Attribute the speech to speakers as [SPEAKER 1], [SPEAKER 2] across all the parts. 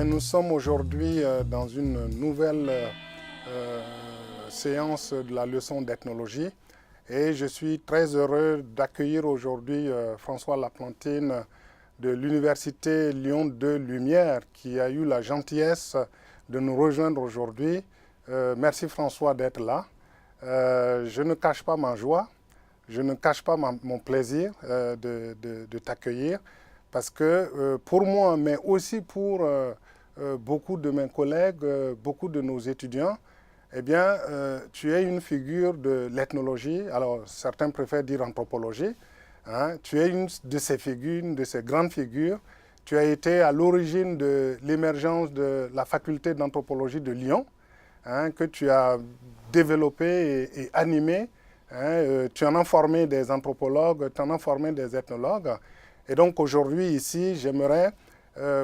[SPEAKER 1] Bien, nous sommes aujourd'hui dans une nouvelle séance de la leçon d'ethnologie et je suis très heureux d'accueillir aujourd'hui François Laplantine de l'Université Lyon 2 Lumière qui a eu la gentillesse de nous rejoindre aujourd'hui. Merci François d'être là. Je ne cache pas ma joie, je ne cache pas mon plaisir de t'accueillir parce que pour moi, mais aussi pour beaucoup de mes collègues, beaucoup de nos étudiants, eh bien, tu es une figure de l'ethnologie. Alors, certains préfèrent dire anthropologie. Hein. Tu es une de ces figures, une de ces grandes figures. Tu as été à l'origine de l'émergence de la faculté d'anthropologie de Lyon, hein, que tu as développée et animée. Hein. Tu en as formé des anthropologues, tu en as formé des ethnologues. Et donc, aujourd'hui, ici, j'aimerais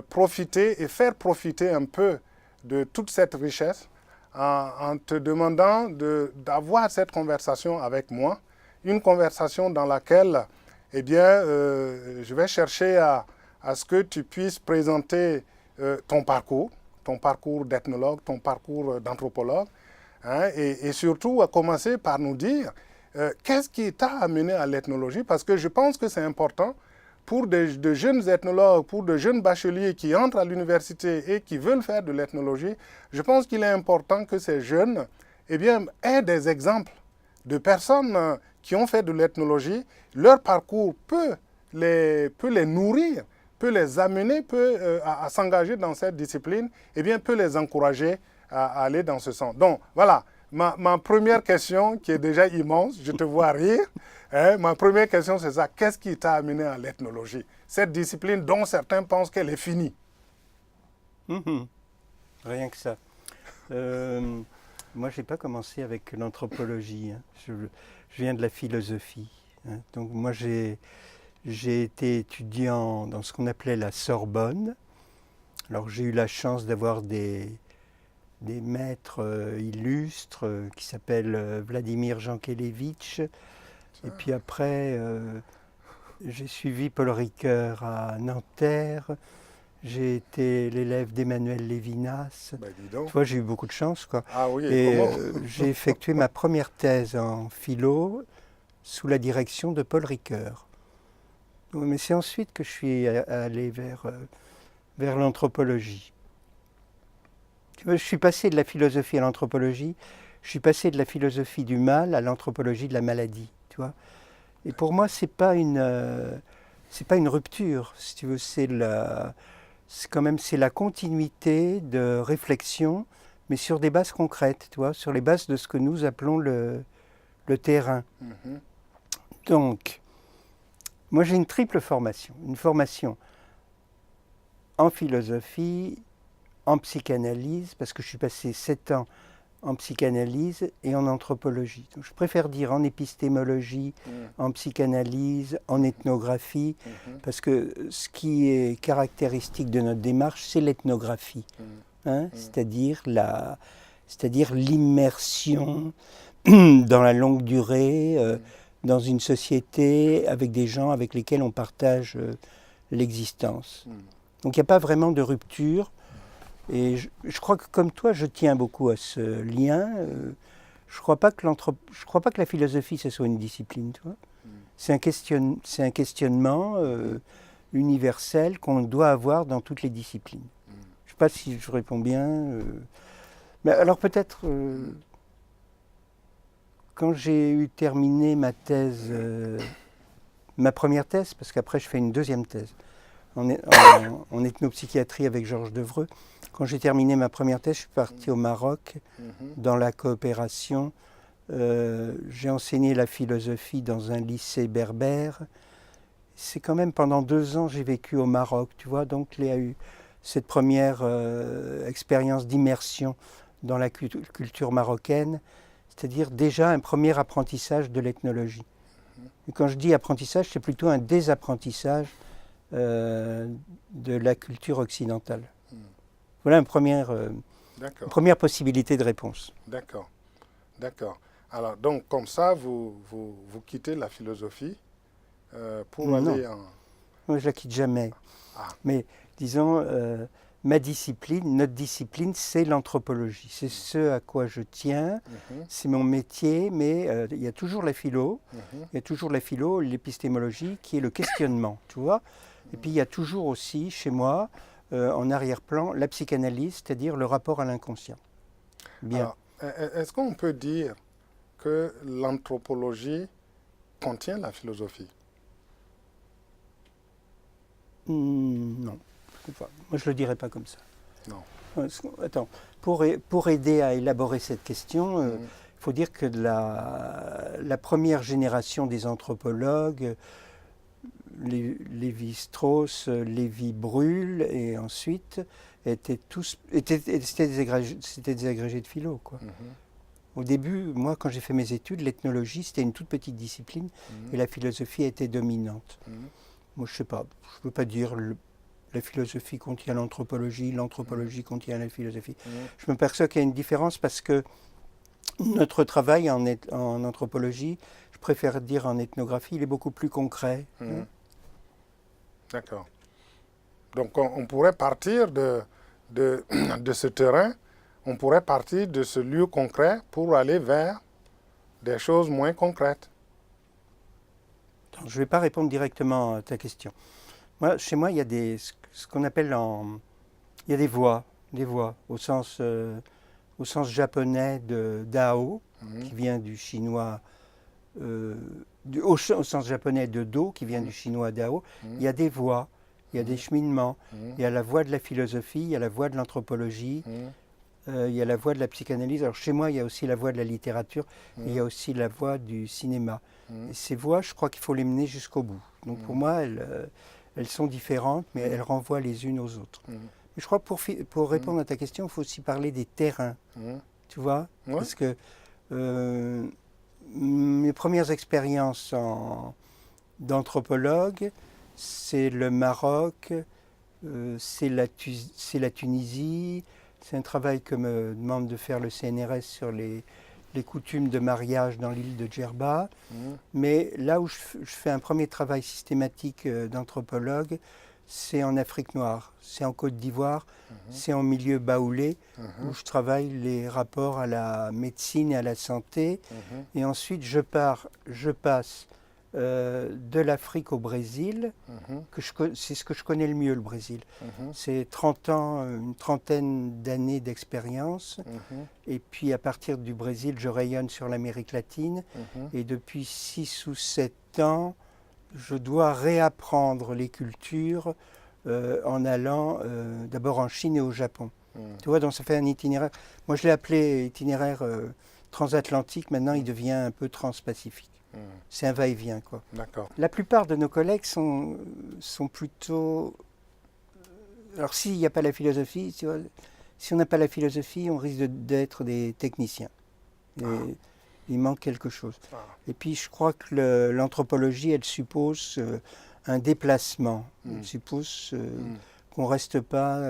[SPEAKER 1] profiter et faire profiter un peu de toute cette richesse en te demandant d'avoir cette conversation avec moi, une conversation dans laquelle eh bien, je vais chercher à ce que tu puisses présenter ton parcours d'ethnologue, ton parcours d'anthropologue, hein, et surtout à commencer par nous dire qu'est-ce qui t'a amené à l'ethnologie, parce que je pense que c'est important pour de jeunes ethnologues, pour de jeunes bacheliers qui entrent à l'université et qui veulent faire de l'ethnologie. Je pense qu'il est important que ces jeunes eh bien, aient des exemples de personnes qui ont fait de l'ethnologie. Leur parcours peut les nourrir, peut les amener à s'engager dans cette discipline, et bien peut les encourager à aller dans ce sens. Donc voilà, ma première question qui est déjà immense, je te vois rire. Hein, ma première question, c'est ça. Qu'est-ce qui t'a amené à l'ethnologie? Cette discipline dont certains pensent qu'elle est finie.
[SPEAKER 2] Rien que ça. Moi, je n'ai pas commencé avec l'anthropologie. Hein. Je viens de la philosophie. Hein. Donc moi, j'ai été étudiant dans ce qu'on appelait la Sorbonne. Alors j'ai eu la chance d'avoir des maîtres illustres qui s'appellent Vladimir Jankélévitch. Et puis après, j'ai suivi Paul Ricoeur à Nanterre. J'ai été l'élève d'Emmanuel Lévinas.
[SPEAKER 1] Ben, dis donc.
[SPEAKER 2] Tu vois, j'ai eu beaucoup de chance, quoi.
[SPEAKER 1] Ah oui,
[SPEAKER 2] Et
[SPEAKER 1] comment
[SPEAKER 2] j'ai effectué ma première thèse en philo sous la direction de Paul Ricoeur. Mais c'est ensuite que je suis allé vers l'anthropologie. Tu vois, je suis passé de la philosophie à l'anthropologie. Je suis passé de la philosophie du mal à l'anthropologie de la maladie. Tu vois. Et pour moi, c'est pas une rupture, si tu veux. C'est la continuité de réflexion, mais sur des bases concrètes, tu vois, sur les bases de ce que nous appelons le terrain. Mm-hmm. Donc, moi j'ai une triple formation. Une formation en philosophie, en psychanalyse, parce que je suis passé 7 ans en psychanalyse et en anthropologie. Donc, je préfère dire en épistémologie, en psychanalyse, en ethnographie, parce que ce qui est caractéristique de notre démarche, c'est l'ethnographie, hein, c'est-à-dire l'immersion dans la longue durée, dans une société, avec des gens avec lesquels on partage l'existence. Donc il n'y a pas vraiment de rupture. Et je crois que comme toi, je tiens beaucoup à ce lien. Je ne crois pas que la philosophie, ce soit une discipline. Tu vois. C'est un questionnement universel qu'on doit avoir dans toutes les disciplines. Je ne sais pas si je réponds bien. Mais alors peut-être, quand j'ai eu terminé ma thèse, ma première thèse, parce qu'après je fais une deuxième thèse, en ethnopsychiatrie avec Georges Devreux. Quand j'ai terminé ma première thèse, je suis parti au Maroc dans la coopération. J'ai enseigné la philosophie dans un lycée berbère. C'est quand même pendant 2 ans j'ai vécu au Maroc, tu vois. Donc il y a eu cette première expérience d'immersion dans la culture marocaine, c'est-à-dire déjà un premier apprentissage de l'ethnologie. Et quand je dis apprentissage, c'est plutôt un désapprentissage de la culture occidentale. Voilà une première possibilité de réponse.
[SPEAKER 1] D'accord. Alors, donc, comme ça, vous quittez la philosophie pour aller en...
[SPEAKER 2] Moi, je la quitte jamais. Ah. Mais disons, ma discipline, notre discipline, c'est l'anthropologie. C'est ce à quoi je tiens, c'est mon métier, mais il y a toujours la philo, il y a toujours la philo, l'épistémologie, qui est le questionnement, tu vois. Et puis il y a toujours aussi, chez moi, en arrière-plan, la psychanalyse, c'est-à-dire le rapport à l'inconscient. Bien.
[SPEAKER 1] Alors, est-ce qu'on peut dire que l'anthropologie contient la philosophie?
[SPEAKER 2] Non. Moi, je ne le dirais pas comme ça.
[SPEAKER 1] Non.
[SPEAKER 2] Attends, pour aider à élaborer cette question, il faut dire que la première génération des anthropologues, Lévi-Strauss, Lévi-Brühl, et ensuite, c'était des agrégés de philo, quoi. Au début, moi, quand j'ai fait mes études, l'ethnologie, c'était une toute petite discipline, et la philosophie était dominante. Moi, je ne sais pas, je ne peux pas dire la philosophie contient l'anthropologie contient la philosophie. Je me perçois qu'il y a une différence parce que notre travail en anthropologie, je préfère dire en ethnographie, il est beaucoup plus concret.
[SPEAKER 1] D'accord. Donc on pourrait partir de ce terrain, on pourrait partir de ce lieu concret pour aller vers des choses moins concrètes.
[SPEAKER 2] Je ne vais pas répondre directement à ta question. Moi, chez moi, il y a ce qu'on appelle il y a des voies au sens japonais de Dao, qui vient du chinois, au sens japonais de Do, qui vient du chinois Dao. Il y a des voies, il y a des cheminements. Il y a la voie de la philosophie, il y a la voie de l'anthropologie, il y a la voie de la psychanalyse. Alors chez moi, il y a aussi la voie de la littérature, et il y a aussi la voie du cinéma. Et ces voies, je crois qu'il faut les mener jusqu'au bout. Donc pour moi, elles sont différentes, mais elles renvoient les unes aux autres. Mais je crois que pour répondre à ta question, il faut aussi parler des terrains. Tu vois, parce que mes premières expériences d'anthropologue, c'est le Maroc, c'est la Tunisie. C'est un travail que me demande de faire le CNRS sur les coutumes de mariage dans l'île de Djerba. Mais là où je fais un premier travail systématique d'anthropologue, c'est en Afrique noire, c'est en Côte d'Ivoire, c'est en milieu baoulé, où je travaille les rapports à la médecine et à la santé. Et ensuite, je passe de l'Afrique au Brésil, c'est ce que je connais le mieux, le Brésil. C'est 30 ans, une trentaine d'années d'expérience. Et puis à partir du Brésil, je rayonne sur l'Amérique latine. Et depuis 6 ou 7 ans, je dois réapprendre les cultures en allant d'abord en Chine et au Japon. Tu vois, donc ça fait un itinéraire. Moi, je l'ai appelé itinéraire transatlantique. Maintenant, il devient un peu transpacifique. C'est un va-et-vient, quoi.
[SPEAKER 1] D'accord.
[SPEAKER 2] La plupart de nos collègues sont plutôt... Alors, s'il n'y a pas la philosophie, tu vois, si on n'a pas la philosophie, on risque d'être des techniciens. Il manque quelque chose. Et puis, je crois que l'anthropologie, elle suppose un déplacement. Elle suppose qu'on ne reste pas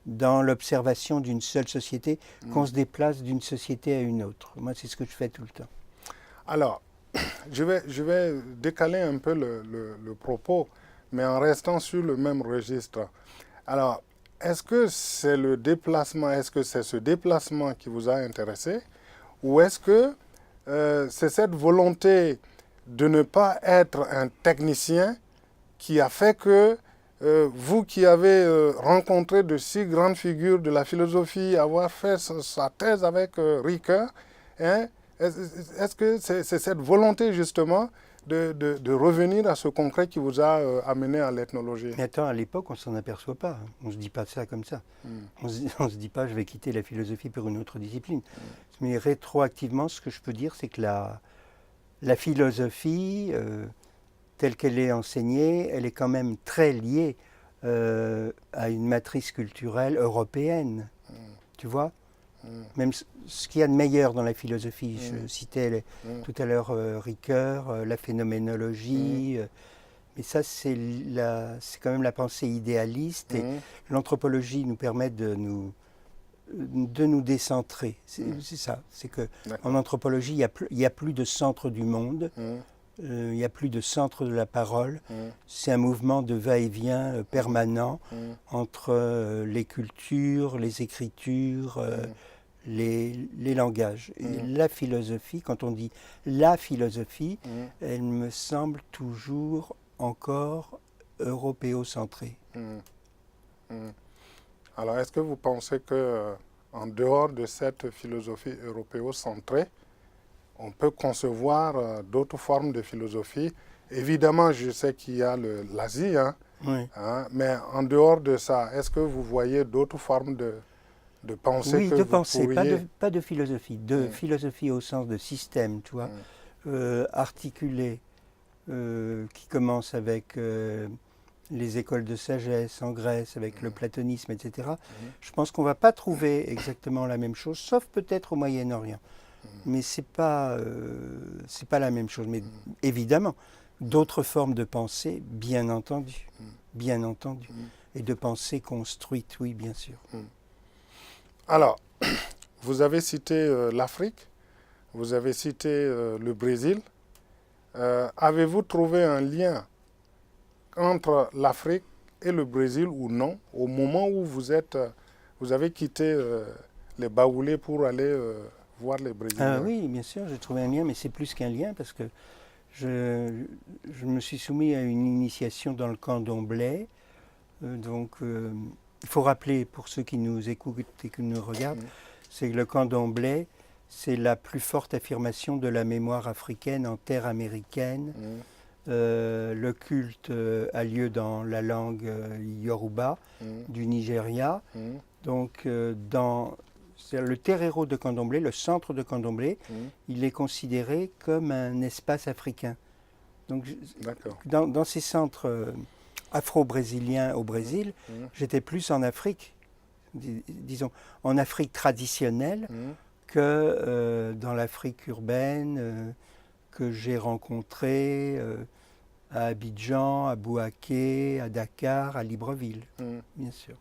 [SPEAKER 2] dans l'observation d'une seule société, qu'on se déplace d'une société à une autre. Moi, c'est ce que je fais tout le temps.
[SPEAKER 1] Alors, je vais décaler un peu le propos, mais en restant sur le même registre. Alors, est-ce que c'est ce déplacement qui vous a intéressé, ou est-ce que c'est cette volonté de ne pas être un technicien qui a fait que vous qui avez rencontré de si grandes figures de la philosophie, avoir fait sa thèse avec Ricoeur, hein, est-ce que c'est cette volonté justement de revenir à ce concret qui vous a amené à l'ethnologie?
[SPEAKER 2] Mais attends, à l'époque, on ne s'en aperçoit pas. On ne se dit pas ça comme ça. On ne se dit pas, je vais quitter la philosophie pour une autre discipline. Mais rétroactivement, ce que je peux dire, c'est que la philosophie, telle qu'elle est enseignée, elle est quand même très liée à une matrice culturelle européenne. Tu vois? Même ce qu'il y a de meilleur dans la philosophie, je citais tout à l'heure Ricoeur, la phénoménologie, mais ça c'est quand même la pensée idéaliste, et l'anthropologie nous permet de nous décentrer. C'est ça, c'est qu'en anthropologie, il n'y a plus de centre du monde, Il n'y a plus de centre de la parole. C'est un mouvement de va-et-vient permanent entre les cultures, les écritures, les langages. Et la philosophie, quand on dit la philosophie, elle me semble toujours encore européocentrée.
[SPEAKER 1] Alors, est-ce que vous pensez que en dehors de cette philosophie européocentrée, on peut concevoir d'autres formes de philosophie? Évidemment, je sais qu'il y a l'Asie, mais en dehors de ça, est-ce que vous voyez d'autres formes de pensée?
[SPEAKER 2] Oui,
[SPEAKER 1] que
[SPEAKER 2] de
[SPEAKER 1] vous
[SPEAKER 2] pensée,
[SPEAKER 1] pourriez...
[SPEAKER 2] pas de philosophie, de philosophie au sens de système, tu vois, articulé, qui commence avec les écoles de sagesse en Grèce, avec le platonisme, etc. Je pense qu'on ne va pas trouver exactement la même chose, sauf peut-être au Moyen-Orient. Mais c'est pas la même chose. Mais évidemment, d'autres formes de pensée, bien entendu, et de pensée construite, oui, bien sûr.
[SPEAKER 1] Alors, vous avez cité l'Afrique, vous avez cité le Brésil. Avez-vous trouvé un lien entre l'Afrique et le Brésil ou non, au moment où vous avez quitté les Baoulés pour aller voir les Brésiliens?
[SPEAKER 2] Oui, bien sûr, j'ai trouvé un lien, mais c'est plus qu'un lien parce que je me suis soumis à une initiation dans le candomblé. Donc, il faut rappeler, pour ceux qui nous écoutent et qui nous regardent, c'est que le candomblé, c'est la plus forte affirmation de la mémoire africaine en terre américaine. Le culte a lieu dans la langue Yoruba du Nigeria. Donc, c'est le terreiro de Candomblé, le centre de Candomblé, il est considéré comme un espace africain. Donc, dans ces centres afro-brésiliens au Brésil, j'étais plus en Afrique, disons, en Afrique traditionnelle que dans l'Afrique urbaine que j'ai rencontrée à Abidjan, à Bouaké, à Dakar, à Libreville, bien sûr.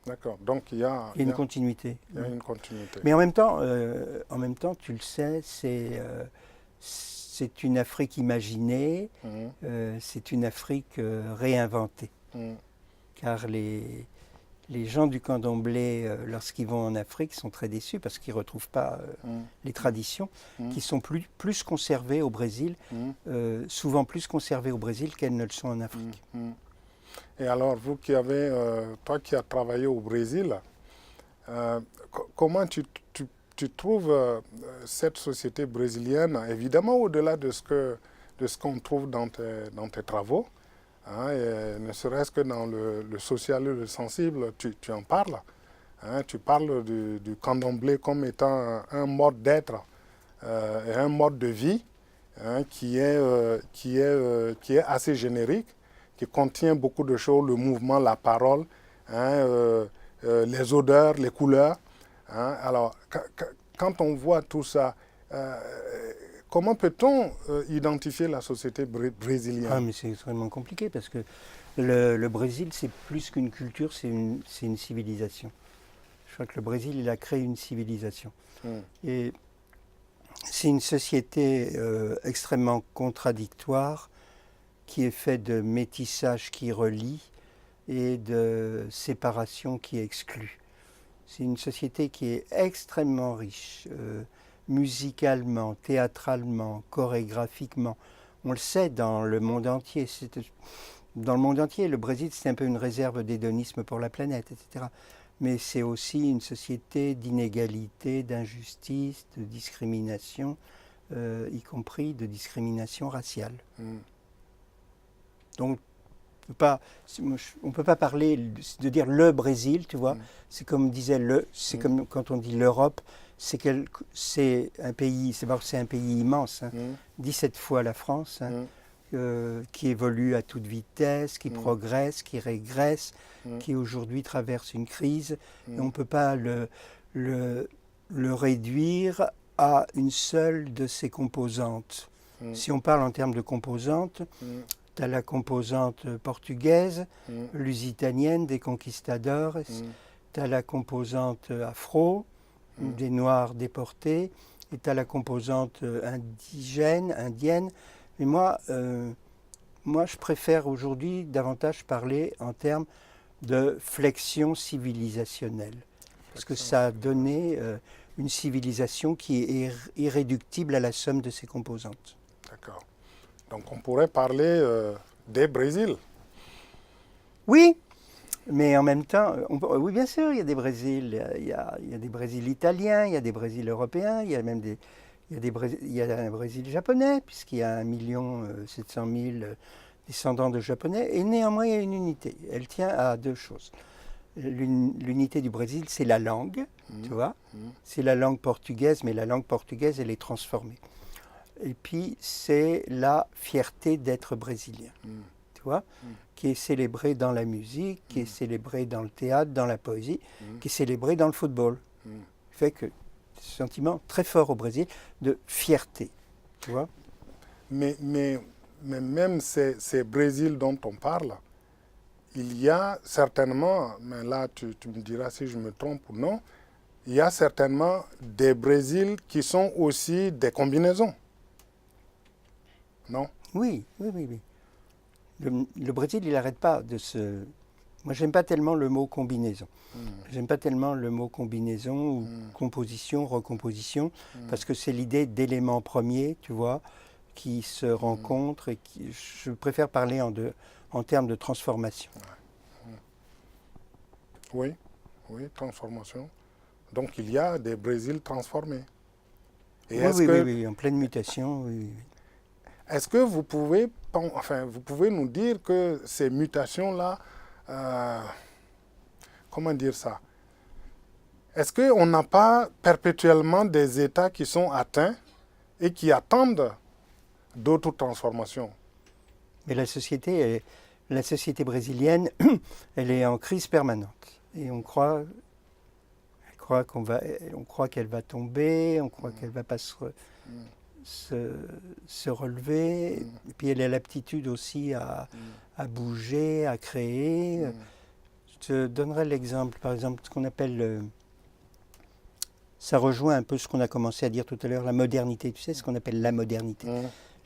[SPEAKER 1] D'accord. Donc il y a
[SPEAKER 2] une continuité.
[SPEAKER 1] Il y a une continuité.
[SPEAKER 2] Mais en même temps, tu le sais, c'est une Afrique imaginée, c'est une Afrique réinventée. Car les gens du candomblé, lorsqu'ils vont en Afrique, sont très déçus parce qu'ils ne retrouvent pas les traditions qui sont plus conservées au Brésil, souvent plus conservées au Brésil qu'elles ne le sont en Afrique.
[SPEAKER 1] Et alors, vous qui avez, toi qui as travaillé au Brésil, comment tu trouves cette société brésilienne, évidemment au-delà de ce qu'on trouve dans tes travaux, et ne serait-ce que dans le social et le sensible, tu en parles. Tu parles du candomblé comme étant un mode d'être et un mode de vie qui est assez générique, qui contient beaucoup de choses, le mouvement, la parole, les odeurs, les couleurs. Alors, quand on voit tout ça, comment peut-on identifier la société brésilienne?
[SPEAKER 2] Mais c'est extrêmement compliqué parce que le Brésil, c'est plus qu'une culture, c'est une civilisation. Je crois que le Brésil, il a créé une civilisation. Et c'est une société extrêmement contradictoire qui est faite de métissage qui relie et de séparation qui exclut. C'est une société qui est extrêmement riche, musicalement, théâtralement, chorégraphiquement. On le sait dans le monde entier. Dans le monde entier, le Brésil, c'est un peu une réserve d'hédonisme pour la planète, etc. Mais c'est aussi une société d'inégalité, d'injustice, de discrimination, y compris de discrimination raciale. Donc, on ne peut pas parler de dire le Brésil, tu vois. C'est comme disait c'est comme quand on dit l'Europe, c'est un pays, c'est un pays immense, 17 fois la France, qui évolue à toute vitesse, qui progresse, qui régresse, qui aujourd'hui traverse une crise. Et on ne peut pas le réduire à une seule de ses composantes. Si on parle en termes de composantes, tu as la composante portugaise, lusitanienne, des conquistadors, tu as la composante afro, des Noirs déportés, et tu as la composante indienne, Mais moi, je préfère aujourd'hui davantage parler en termes de flexion civilisationnelle. Parce que ça a donné une civilisation qui est irréductible à la somme de ses composantes.
[SPEAKER 1] D'accord. Donc on pourrait parler des Brésil.
[SPEAKER 2] Oui, mais en même temps, oui, bien sûr, il y a des Brésils, il y a des Brésils italiens, il y a des Brésils européens, il y a même il y a un Brésil japonais, puisqu'il y a 1,7 million descendants de Japonais, et néanmoins il y a une unité. Elle tient à deux choses. L'unité du Brésil, c'est la langue, tu vois. C'est la langue portugaise, mais la langue portugaise, elle est transformée. Et puis, c'est la fierté d'être brésilien, tu vois, qui est célébrée dans la musique, qui est célébrée dans le théâtre, dans la poésie, qui est célébrée dans le football. Fait que ce sentiment très fort au Brésil de fierté, tu vois.
[SPEAKER 1] Mais même ces Brésil dont on parle, il y a certainement, mais là tu me diras si je me trompe ou non, il y a certainement des Brésil qui sont aussi des combinaisons. Non?
[SPEAKER 2] Oui. Le Brésil, il n'arrête pas de se... Moi, j'aime pas tellement le mot combinaison. J'aime pas tellement le mot combinaison ou composition, recomposition, parce que c'est l'idée d'éléments premiers, tu vois, qui se rencontrent et je préfère parler en termes de transformation.
[SPEAKER 1] Oui, transformation. Donc il y a des Brésil transformés.
[SPEAKER 2] Et oui, en pleine mutation, oui.
[SPEAKER 1] Est-ce que vous pouvez nous dire que ces mutations-là, comment dire ça? Est-ce qu'on n'a pas perpétuellement des États qui sont atteints et qui attendent d'autres transformations?
[SPEAKER 2] Mais la société brésilienne, elle est en crise permanente. Et on croit qu'elle va tomber, on croit qu'elle ne va pas se relever. Et puis elle a l'aptitude aussi à bouger, à créer. Je te donnerai l'exemple, par exemple, ce qu'on appelle... ça rejoint un peu ce qu'on a commencé à dire tout à l'heure, la modernité. Tu sais ce qu'on appelle la modernité.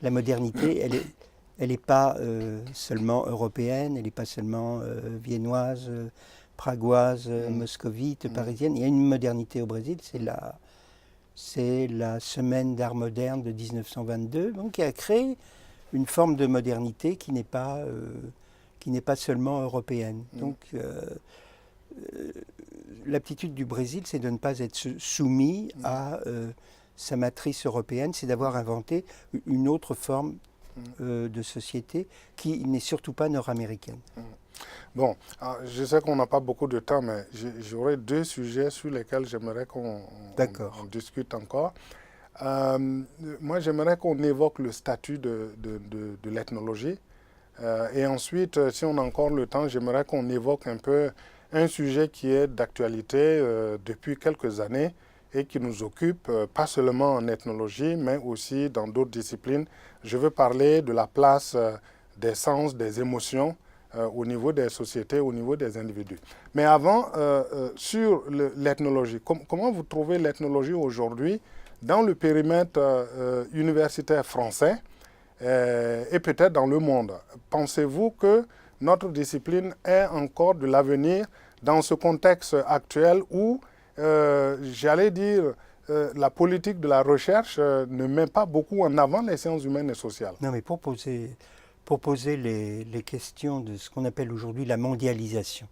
[SPEAKER 2] La modernité, elle n'est pas seulement européenne, elle n'est pas seulement viennoise, pragoise, moscovite, parisienne. Il y a une modernité au Brésil, c'est la semaine d'art moderne de 1922, donc qui a créé une forme de modernité qui n'est pas seulement européenne. Donc l'aptitude du Brésil, c'est de ne pas être soumis à sa matrice européenne, c'est d'avoir inventé une autre forme de société qui n'est surtout pas nord-américaine.
[SPEAKER 1] Bon, je sais qu'on n'a pas beaucoup de temps, mais j'aurais deux sujets sur lesquels j'aimerais qu'on discute encore. Moi, j'aimerais qu'on évoque le statut de l'ethnologie. Et ensuite, si on a encore le temps, j'aimerais qu'on évoque un peu un sujet qui est d'actualité depuis quelques années et qui nous occupe, pas seulement en ethnologie, mais aussi dans d'autres disciplines. Je veux parler de la place des sens, des émotions, au niveau des sociétés, au niveau des individus. Mais avant, sur l'ethnologie, comment vous trouvez l'ethnologie aujourd'hui dans le périmètre universitaire français et peut-être dans le monde? Pensez-vous que notre discipline ait encore de l'avenir dans ce contexte actuel où, j'allais dire, la politique de la recherche ne met pas beaucoup en avant les sciences humaines et sociales?
[SPEAKER 2] Non, mais pour poser les questions de ce qu'on appelle aujourd'hui la mondialisation,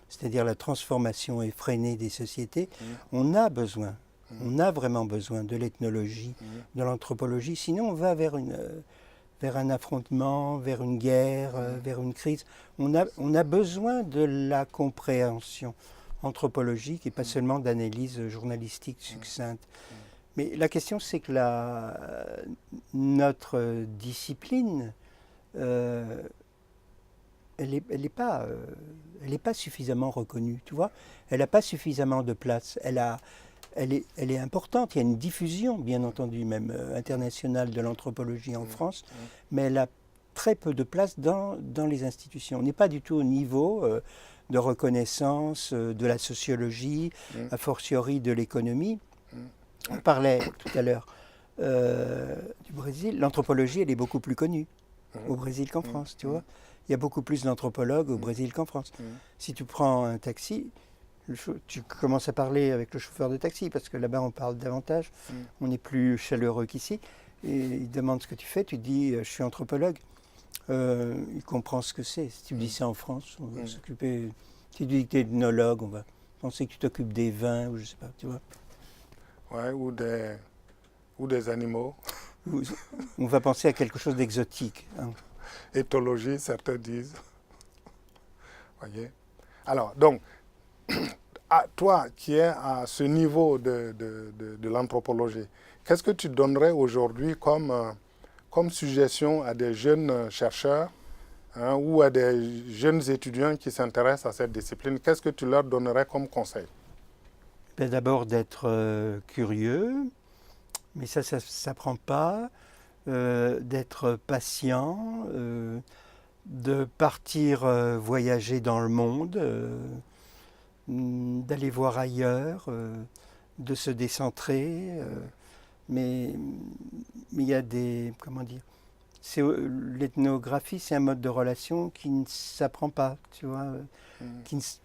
[SPEAKER 2] c'est-à-dire la transformation effrénée des sociétés, on a vraiment besoin de l'ethnologie, de l'anthropologie, sinon on va vers un affrontement, vers une guerre, vers une crise. On a besoin de la compréhension anthropologique et pas seulement d'analyse journalistique succincte. Mais la question, c'est que notre discipline, elle n'est pas suffisamment reconnue, tu vois. Elle n'a pas suffisamment de place. Elle est importante. Il y a une diffusion, bien entendu, même internationale de l'anthropologie en France, mais elle a très peu de place dans les institutions. On n'est pas du tout au niveau de reconnaissance de la sociologie, a fortiori de l'économie. On parlait tout à l'heure du Brésil, l'anthropologie, elle est beaucoup plus connue au Brésil qu'en France, tu vois. Il y a beaucoup plus d'anthropologues au Brésil qu'en France. Si tu prends un taxi, tu commences à parler avec le chauffeur de taxi, parce que là-bas, on parle davantage, on est plus chaleureux qu'ici. Et il demande ce que tu fais, tu dis je suis anthropologue. Il comprend ce que c'est. Si tu dis ça en France, on va s'occuper. Si tu dis que tu es ethnologue, on va penser que tu t'occupes des vins, ou je sais pas, tu vois.
[SPEAKER 1] Ouais, ou des animaux.
[SPEAKER 2] On va penser à quelque chose d'exotique. Hein.
[SPEAKER 1] Éthologie, certains disent. Voyez. Alors, donc, toi qui es à ce niveau de l'anthropologie, qu'est-ce que tu donnerais aujourd'hui comme suggestion à des jeunes chercheurs ou à des jeunes étudiants qui s'intéressent à cette discipline? Qu'est-ce que tu leur donnerais comme conseil?
[SPEAKER 2] Ben, d'abord d'être curieux, mais ça ne s'apprend pas, d'être patient, de partir voyager dans le monde, d'aller voir ailleurs, de se décentrer. Mais il y a des... Comment dire, l'ethnographie, c'est un mode de relation qui ne s'apprend pas, tu vois.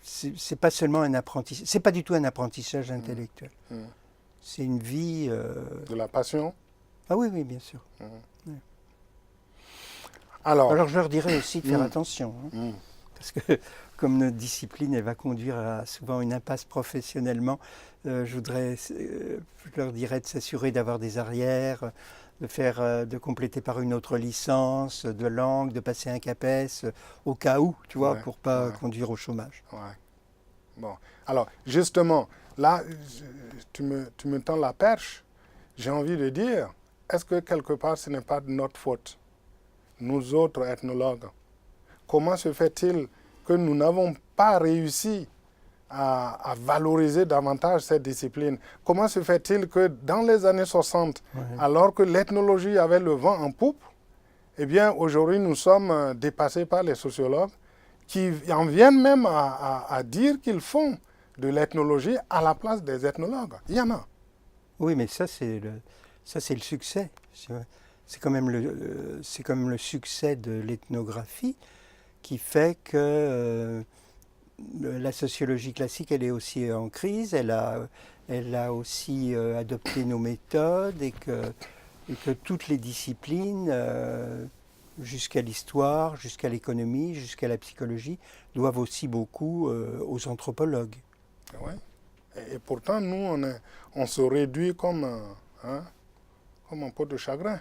[SPEAKER 2] C'est pas seulement un apprentissage, c'est pas du tout un apprentissage intellectuel. C'est une vie...
[SPEAKER 1] De la passion?
[SPEAKER 2] Ah oui, oui, bien sûr. Ouais.
[SPEAKER 1] Alors,
[SPEAKER 2] je leur dirais aussi de faire attention, hein, parce que comme notre discipline, elle va conduire à souvent une impasse professionnellement, je leur dirais de s'assurer d'avoir des arrières, de compléter par une autre licence de langue, de passer un CAPES, au cas où, tu vois, pour pas conduire au chômage.
[SPEAKER 1] Ouais. Bon, alors justement, là, tu me tends la perche. J'ai envie de dire, est-ce que quelque part ce n'est pas de notre faute, nous autres ethnologues? Comment se fait-il que nous n'avons pas réussi à valoriser davantage cette discipline? Comment se fait-il que dans les années 60, alors que l'ethnologie avait le vent en poupe, eh bien aujourd'hui nous sommes dépassés par les sociologues qui en viennent même à dire qu'ils font de l'ethnologie à la place des ethnologues? Il y en a.
[SPEAKER 2] Oui, mais ça c'est le succès. C'est quand même le succès de l'ethnographie qui fait que la sociologie classique, elle est aussi en crise, elle a aussi adopté nos méthodes et que toutes les disciplines, jusqu'à l'histoire, jusqu'à l'économie, jusqu'à la psychologie, doivent aussi beaucoup aux anthropologues.
[SPEAKER 1] Ouais. Et pourtant, nous, on se réduit comme un pot de chagrin.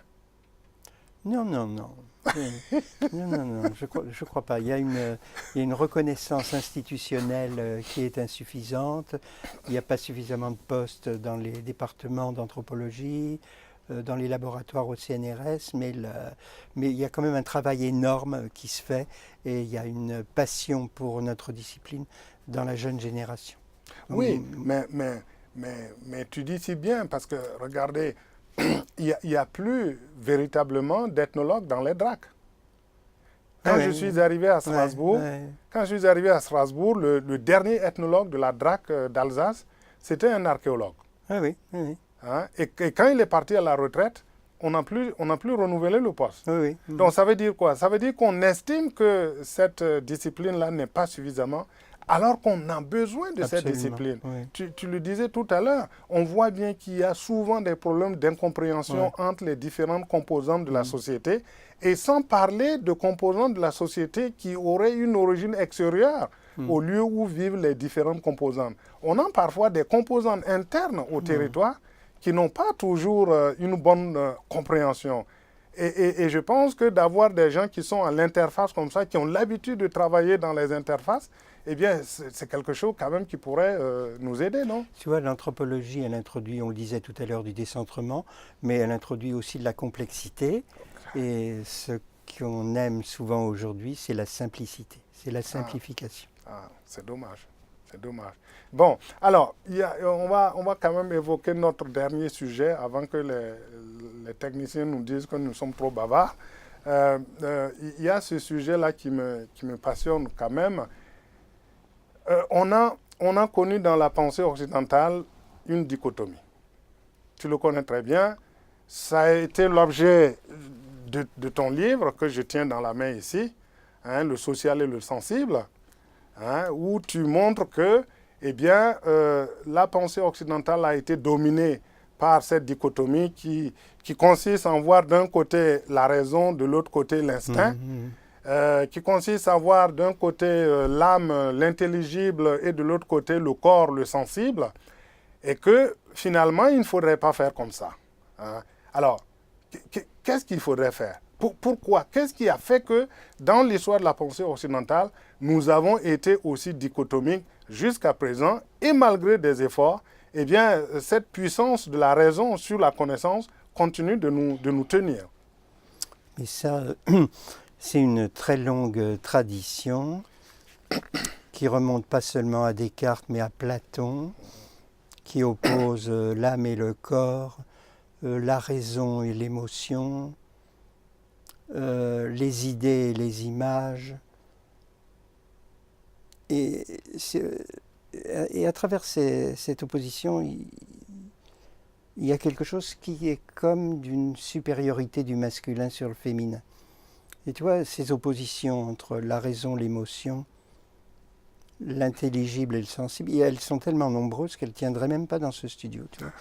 [SPEAKER 2] Non, non, non. Non, je crois pas. Il y a une reconnaissance institutionnelle qui est insuffisante. Il n'y a pas suffisamment de postes dans les départements d'anthropologie, dans les laboratoires au CNRS, mais il y a quand même un travail énorme qui se fait et il y a une passion pour notre discipline dans la jeune génération.
[SPEAKER 1] Oui, mais tu dis si bien, parce que regardez, il n'y a plus véritablement d'ethnologues dans les DRAC. Quand je suis arrivé à Strasbourg, le dernier ethnologue de la DRAC d'Alsace, c'était un archéologue.
[SPEAKER 2] Oui.
[SPEAKER 1] Hein? Et quand il est parti à la retraite, on n'a plus renouvelé le poste.
[SPEAKER 2] Oui.
[SPEAKER 1] Donc ça veut dire quoi? Ça veut dire qu'on estime que cette discipline-là n'est pas suffisamment, alors qu'on a besoin de cette discipline. Oui. Tu le disais tout à l'heure, on voit bien qu'il y a souvent des problèmes d'incompréhension entre les différentes composantes de la société, et sans parler de composantes de la société qui auraient une origine extérieure au lieu où vivent les différentes composantes. On a parfois des composantes internes au territoire qui n'ont pas toujours une bonne compréhension. Et je pense que d'avoir des gens qui sont à l'interface comme ça, qui ont l'habitude de travailler dans les interfaces, eh bien, c'est quelque chose quand même qui pourrait nous aider, non?
[SPEAKER 2] Tu vois, l'anthropologie, elle introduit, on le disait tout à l'heure, du décentrement, mais elle introduit aussi de la complexité. Et ce qu'on aime souvent aujourd'hui, c'est la simplicité, c'est la simplification.
[SPEAKER 1] C'est dommage. C'est dommage. Bon, alors, on va quand même évoquer notre dernier sujet avant que les techniciens nous disent que nous sommes trop bavards. Il y a ce sujet-là qui me passionne quand même. On a connu dans la pensée occidentale une dichotomie. Tu le connais très bien. ça a été l'objet de ton livre que je tiens dans la main ici, hein, Le social et le sensible, hein, où tu montres que eh bien, la pensée occidentale a été dominée par cette dichotomie qui consiste à voir d'un côté la raison, de l'autre côté l'instinct, qui consiste à voir d'un côté l'âme, l'intelligible, et de l'autre côté le corps, le sensible, et que finalement, il ne faudrait pas faire comme ça. Hein. Alors, qu'est-ce qu'il faudrait faire? Pourquoi? Qu'est-ce qui a fait que dans l'histoire de la pensée occidentale, nous avons été aussi dichotomiques jusqu'à présent, et malgré des efforts, eh bien, cette puissance de la raison sur la connaissance continue de nous tenir.
[SPEAKER 2] Mais ça, c'est une très longue tradition qui remonte pas seulement à Descartes, mais à Platon, qui oppose l'âme et le corps, la raison et l'émotion, les idées et les images. Et à travers cette opposition, il y a quelque chose qui est comme d'une supériorité du masculin sur le féminin. Et tu vois, ces oppositions entre la raison, l'émotion, l'intelligible et le sensible, et elles sont tellement nombreuses qu'elles ne tiendraient même pas dans ce studio. Tu vois.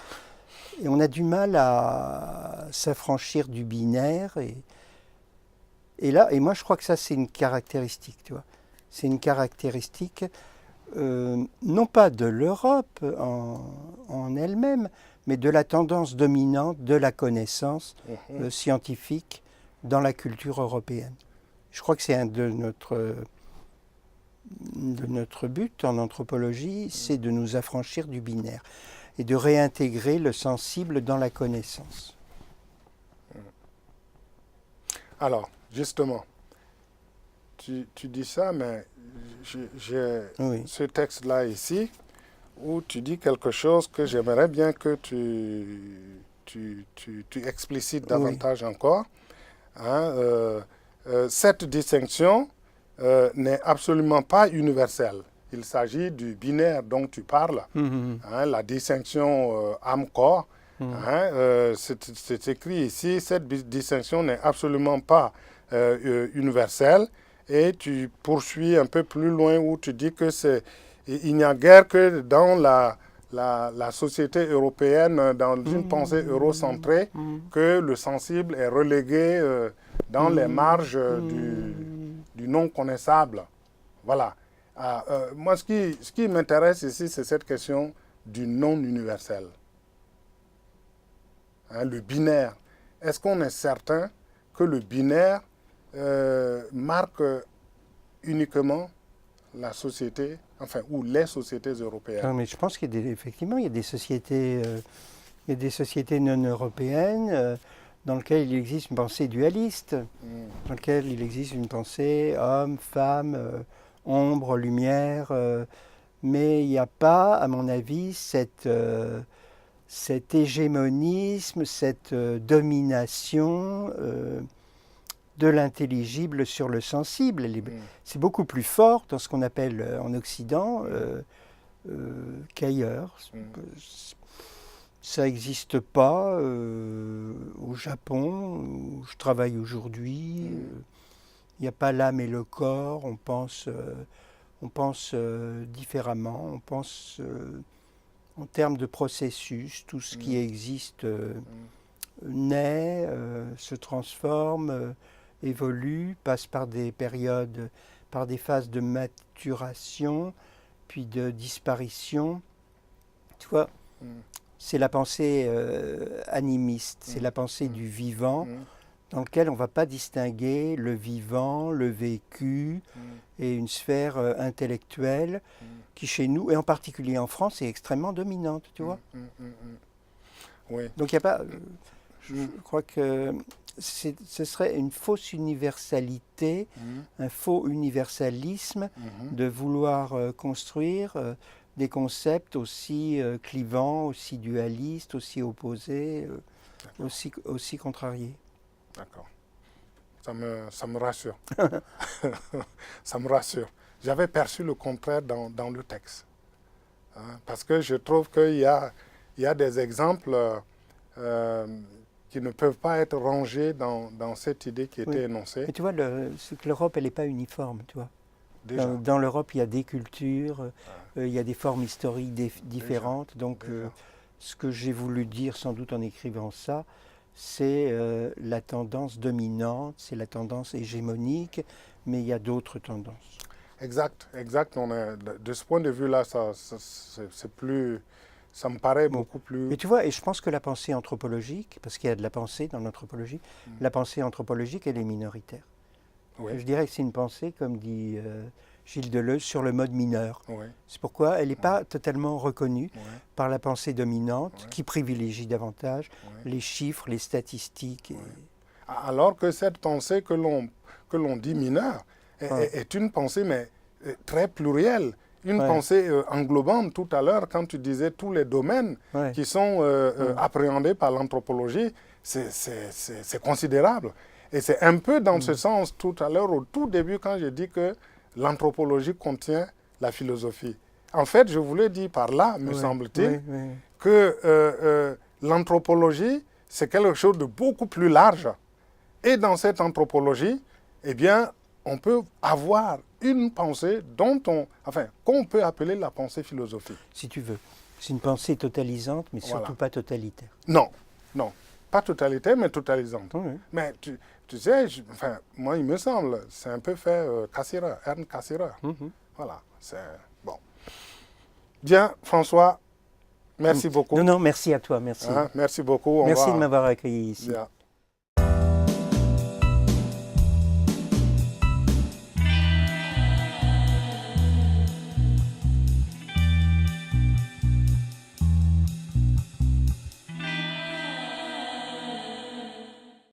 [SPEAKER 2] Et on a du mal à s'affranchir du binaire. Et moi, je crois que ça, c'est une caractéristique. Tu vois. C'est une caractéristique, non pas de l'Europe en elle-même, mais de la tendance dominante de la connaissance scientifique dans la culture européenne. Je crois que c'est un de notre but en anthropologie, c'est de nous affranchir du binaire et de réintégrer le sensible dans la connaissance.
[SPEAKER 1] Alors, justement, tu dis ça, mais j'ai ce texte-là ici, où tu dis quelque chose que j'aimerais bien que tu explicites davantage encore. Hein, cette distinction n'est absolument pas universelle. Il s'agit du binaire dont tu parles, hein, la distinction âme-corps. Hein, c'est écrit ici, cette distinction n'est absolument pas universelle. Et tu poursuis un peu plus loin où tu dis que il n'y a guère que dans la société européenne, dans une pensée eurocentrée, que le sensible est relégué dans les marges du non connaissable. Voilà. Moi, ce qui m'intéresse ici, c'est cette question du non universel. Hein, le binaire. Est-ce qu'on est certain que le binaire marque uniquement la société, enfin, ou les sociétés européennes?
[SPEAKER 2] Non, mais je pense qu'effectivement, il y a des sociétés, non européennes dans lesquelles il existe une pensée dualiste, dans lesquelles il existe une pensée homme, femme, ombre, lumière, mais il n'y a pas, à mon avis, cet hégémonisme, cette domination de l'intelligible sur le sensible. C'est beaucoup plus fort dans ce qu'on appelle en Occident qu'ailleurs. Ça n'existe pas au Japon, où je travaille aujourd'hui. Il n'y a pas l'âme et le corps. On pense différemment. On pense en termes de processus. Tout ce qui existe naît, se transforme, évolue, passe par des périodes, par des phases de maturation, puis de disparition. Tu vois, c'est la pensée animiste, c'est la pensée du vivant, dans lequel on ne va pas distinguer le vivant, le vécu et une sphère intellectuelle qui, chez nous, et en particulier en France, est extrêmement dominante, tu vois.
[SPEAKER 1] Oui.
[SPEAKER 2] Donc il n'y a pas... Je crois que ce serait une fausse universalité, un faux universalisme de vouloir construire des concepts aussi clivants, aussi dualistes, aussi opposés, aussi contrariés.
[SPEAKER 1] D'accord. Ça me rassure. Ça me rassure. J'avais perçu le contraire dans le texte. Hein, parce que je trouve qu'il y a des exemples qui ne peuvent pas être rangés dans cette idée qui était énoncée.
[SPEAKER 2] Mais tu vois, c'est que l'Europe, elle n'est pas uniforme, tu vois.
[SPEAKER 1] Déjà.
[SPEAKER 2] Dans l'Europe, il y a des cultures, il y a des formes historiques différentes. Donc, ce que j'ai voulu dire, sans doute en écrivant ça, c'est la tendance dominante, c'est la tendance hégémonique, mais il y a d'autres tendances.
[SPEAKER 1] Exact, exact. De ce point de vue-là, c'est plus, ça me paraît beaucoup plus...
[SPEAKER 2] Et tu vois, et je pense que la pensée anthropologique, parce qu'il y a de la pensée dans l'anthropologie, la pensée anthropologique, elle est minoritaire.
[SPEAKER 1] Oui.
[SPEAKER 2] Je dirais que c'est une pensée, comme dit Gilles Deleuze, sur le mode mineur.
[SPEAKER 1] Oui.
[SPEAKER 2] C'est pourquoi elle n'est pas totalement reconnue
[SPEAKER 1] Oui.
[SPEAKER 2] par la pensée dominante, qui privilégie davantage
[SPEAKER 1] Oui.
[SPEAKER 2] les chiffres, les statistiques.
[SPEAKER 1] Alors que cette pensée que l'on dit mineure est une pensée mais très plurielle, une pensée englobante. Tout à l'heure, quand tu disais tous les domaines qui sont appréhendés par l'anthropologie, c'est considérable. Et c'est un peu dans ce sens, tout à l'heure, au tout début, quand j'ai dit que l'anthropologie contient la philosophie. En fait, je voulais dire par là, me semble-t-il, que l'anthropologie, c'est quelque chose de beaucoup plus large. Et dans cette anthropologie, eh bien, on peut avoir une pensée qu'on peut appeler la pensée philosophique.
[SPEAKER 2] Si tu veux. C'est une pensée totalisante, mais surtout pas totalitaire.
[SPEAKER 1] Non, non. Pas totalitaire, mais totalisante. Mais tu sais, moi, il me semble, c'est un peu fait Ernst Cassirer. Voilà, c'est bon. Bien, François, merci beaucoup.
[SPEAKER 2] Non, merci à toi, merci.
[SPEAKER 1] Merci beaucoup.
[SPEAKER 2] Merci de m'avoir accueilli ici.
[SPEAKER 1] Bien.